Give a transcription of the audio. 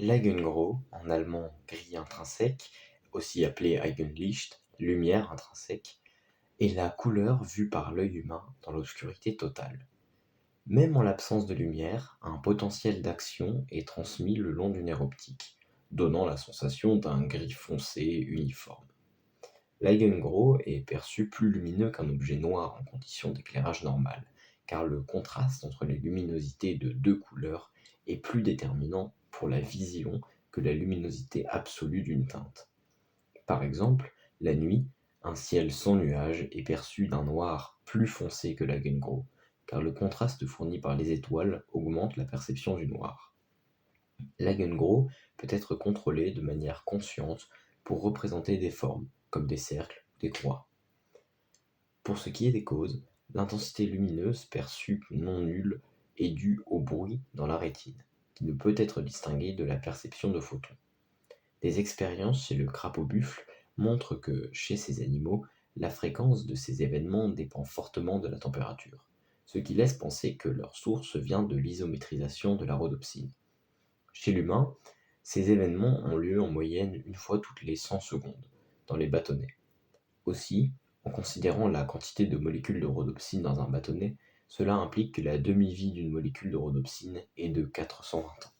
L'Eigengrau, en allemand grille intrinsèque, aussi appelée Eigenlicht, lumière intrinsèque, est la couleur vue par l'œil humain dans l'obscurité totale. Même en l'absence de lumière, un potentiel d'action est transmis le long du nerf optique, donnant la sensation d'un gris foncé uniforme. L'Eigengrau est perçu plus lumineux qu'un objet noir en conditions d'éclairage normal, car le contraste entre les luminosités de deux couleurs est plus déterminant pour la vision que la luminosité absolue d'une teinte. Par exemple, la nuit, un ciel sans nuages est perçu d'un noir plus foncé que l'Eigengrau, car le contraste fourni par les étoiles augmente la perception du noir. L'Eigengrau peut être contrôlé de manière consciente pour représenter des formes, comme des cercles ou des croix. Pour ce qui est des causes, l'intensité lumineuse perçue non nulle est due au bruit dans la rétine, qui ne peut être distingué de la perception de photons. Des expériences chez le crapaud-buffle montrent que, chez ces animaux, la fréquence de ces événements dépend fortement de la température, ce qui laisse penser que leur source vient de l'isométrisation de la rhodopsine. Chez l'humain, ces événements ont lieu en moyenne une fois toutes les 100 secondes, dans les bâtonnets. Aussi, en considérant la quantité de molécules de rhodopsine dans un bâtonnet, cela implique que la demi-vie d'une molécule de rhodopsine est de 420 ans.